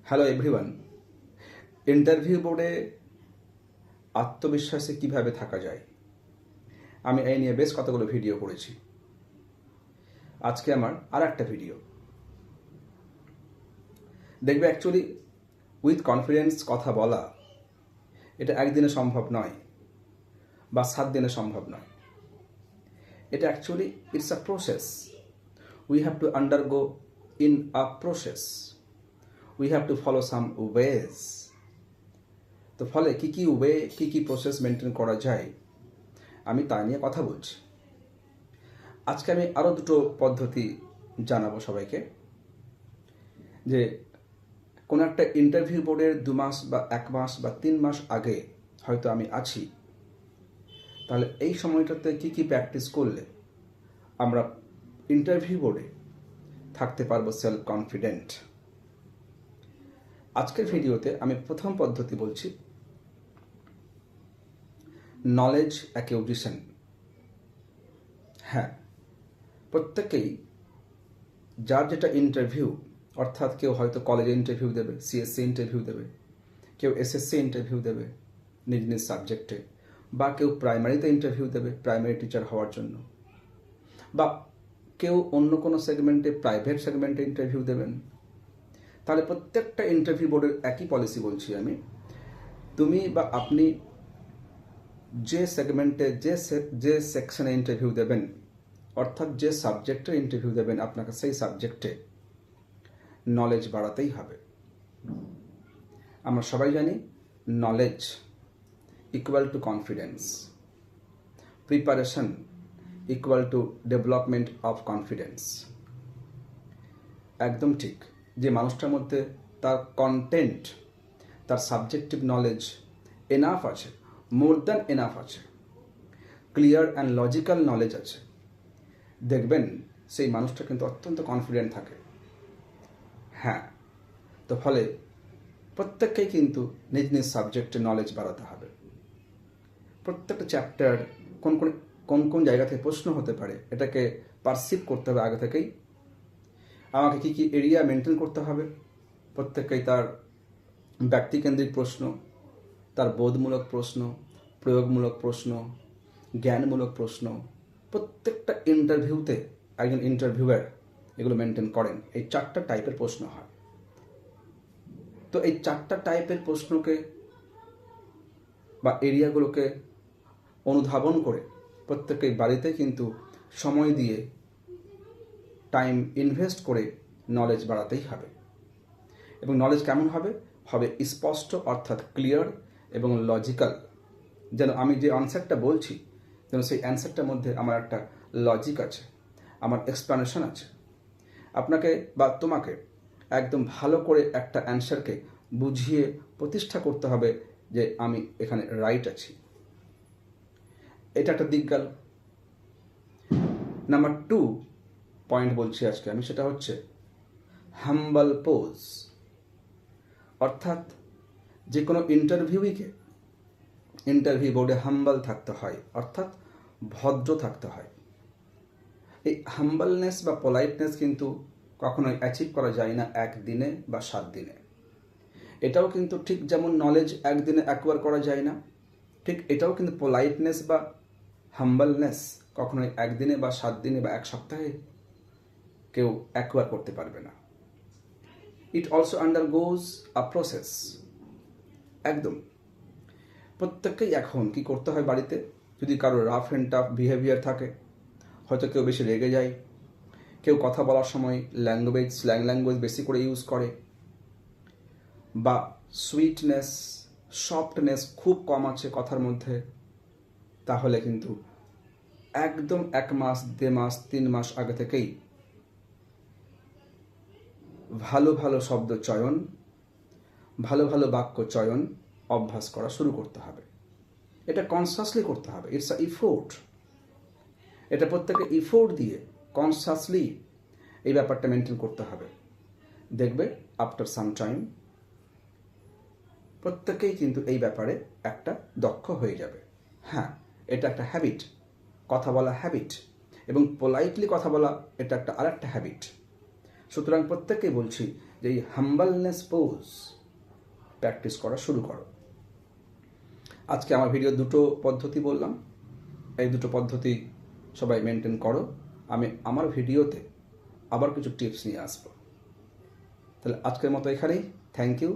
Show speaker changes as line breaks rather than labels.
Hello everyone. Interview বোর্ডে আত্মবিশ্বাসী কিভাবে থাকা যায়, আমি এই নিয়ে বেশ কতগুলো ভিডিও করেছি। আজকে আমার আর একটা ভিডিও দেখবে। অ্যাকচুয়ালি উইথ কনফিডেন্স কথা বলা এটা একদিনে সম্ভব নয় বা 7 দিনে সম্ভব নয়। এটা actually it's a process. We have to undergo in a process. We have to follow some wedge. তো ফলে কী ওয়ে, কী প্রসেস মেনটেন করা যায়, আমি তা নিয়ে কথা বলছি। আজকে আমি আরও দুটো পদ্ধতি জানাবো সবাইকে। যে কোনো একটা ইন্টারভিউ বোর্ডের 2 মাস বা 1 মাস বা 3 মাস আগে হয়তো আমি আছি, তাহলে এই সময়টাতে কী প্র্যাকটিস করলে আমরা ইন্টারভিউ বোর্ডে থাকতে পারবো সেলফ কনফিডেন্ট। আজকের ভিডিওতে আমি প্রথম পদ্ধতি বলছি, নলেজ অ্যাকিউজিশন। হ্যাঁ, প্রত্যেকেই যার যেটা ইন্টারভিউ, অর্থাৎ কেউ হয়তো কলেজে ইন্টারভিউ দেবে, সিএসসি ইন্টারভিউ দেবে, কেউ এসএসসি ইন্টারভিউ দেবে নিজ নিজ সাবজেক্টে, বা কেউ প্রাইমারিতে ইন্টারভিউ দেবে প্রাইমারি টিচার হওয়ার জন্য, বা কেউ অন্য কোনো সেগমেন্টে প্রাইভেট সেগমেন্টে ইন্টারভিউ দেবেন। তাহলে প্রত্যেকটা ইন্টারভিউ বোর্ডের একই পলিসি বলছি আমি, তুমি বা আপনি যে সেগমেন্টে যে সেকশনে ইন্টারভিউ দেবেন, অর্থাৎ যে সাবজেক্টে ইন্টারভিউ দেবেন, আপনাকে সেই সাবজেক্টে নলেজ বাড়াতেই হবে। আমরা সবাই জানি knowledge equal to confidence, preparation equal to development of confidence. একদম ঠিক। যে মানুষটার মধ্যে তার কন্টেন্ট, তার সাবজেক্টিভ নলেজ এনাফ আছে, মোর দ্যান এনাফ আছে, ক্লিয়ার অ্যান্ড লজিক্যাল নলেজ আছে, দেখবেন সেই মানুষটা কিন্তু অত্যন্ত কনফিডেন্ট থাকে। হ্যাঁ, তো ফলে প্রত্যেককেই কিন্তু নিজ নিজ সাবজেক্টে নলেজ বাড়াতে হবে। প্রত্যেকটা চ্যাপ্টার কোন জায়গা থেকে প্রশ্ন হতে পারে এটাকে পারসিভ করতে হবে আগে থেকেই। আমাকে কী এরিয়া মেনটেন করতে হবে, প্রত্যেককেই তার ব্যক্তিকেন্দ্রিক প্রশ্ন, তার বোধমূলক প্রশ্ন, প্রয়োগমূলক প্রশ্ন, জ্ঞানমূলক প্রশ্ন, প্রত্যেকটা ইন্টারভিউতে একজন ইন্টারভিউয়ার এগুলো মেনটেন করেন। এই 4টা টাইপের প্রশ্ন হয়। তো এই 4টা টাইপের প্রশ্নকে বা এরিয়াগুলোকে অনুধাবন করে প্রত্যেকেই বাড়িতে কিন্তু সময় দিয়ে টাইম ইনভেস্ট করে নলেজ বাড়াতেই হবে। এবং নলেজ কেমন হবে? হবে স্পষ্ট, অর্থাৎ ক্লিয়ার এবং লজিক্যাল। যেন আমি যে অ্যান্সারটা বলছি, যেন সেই অ্যান্সারটার মধ্যে আমার একটা লজিক আছে, আমার এক্সপ্লানেশন আছে। আপনাকে বা তোমাকে একদম ভালো করে একটা অ্যান্সারকে বুঝিয়ে প্রতিষ্ঠা করতে হবে যে আমি এখানে রাইট আছি। এটা একটা দিক গেল। নাম্বার 2 পয়েন্ট বলছি আজকে আমি, সেটা হচ্ছে হাম্বল পোজ। অর্থাৎ যে কোনো ইন্টারভিউ বোর্ডে হাম্বল থাকতে হয়, অর্থাৎ ভদ্র থাকতে হয়। এই হাম্বলনেস বা পোলাইটনেস কিন্তু কখনোই অ্যাচিভ করা যায় না 1 দিনে বা 7 দিনে। এটাও কিন্তু ঠিক যেমন নলেজ একদিনে অ্যাকোয়ার করা যায় না, ঠিক এটাও কিন্তু পোলাইটনেস বা হাম্বলনেস কখনোই 1 দিনে বা 7 দিনে বা 1 সপ্তাহে কেউ অ্যাকোয়ার করতে পারবে না। It also আন্ডারগোজ a process. একদম প্রত্যেককেই এখন কি করতে হয়, বাড়িতে যদি কারো রাফ অ্যান্ড টাফ বিহেভিয়ার থাকে, হয়তো কেউ বেশি রেগে যায়, কেউ কথা বলার সময় স্ল্যাং ল্যাঙ্গুয়েজ বেশি করে ইউজ করে, বা সুইটনেস, সফটনেস খুব কম আছে কথার মধ্যে, তাহলে কিন্তু একদম 1 মাস, 2 মাস, 3 মাস আগে থেকেই ভালো ভালো শব্দ চয়ন, ভালো ভালো বাক্য চয়ন অভ্যাস করা শুরু করতে হবে। এটা কনসাসলি করতে হবে। It's a effort. এটা প্রত্যেকে ইফোর্ট দিয়ে কনসাসলি এই ব্যাপারটা মেনটেন করতে হবে। দেখবে আফটার সাম টাইম প্রত্যেকেই কিন্তু এই ব্যাপারে একটা দক্ষ হয়ে যাবে। হ্যাঁ, এটা একটা হ্যাবিট, কথা বলা হ্যাবিট, এবং পোলাইটলি কথা বলা এটা একটা আরেকটা হ্যাবিট। সুতরাং প্রত্যেককেই বলছি যে এই হাম্বলনেস পোজ প্র্যাকটিস করা শুরু করো। আজকে আমার ভিডিও দুটো পদ্ধতি বললাম, এই দুটো পদ্ধতি সবাই মেনটেন করো। আমি আমার ভিডিওতে আবার কিছু টিপস নিয়ে আসবো। তাহলে আজকের মতো এখানেই। Thank you.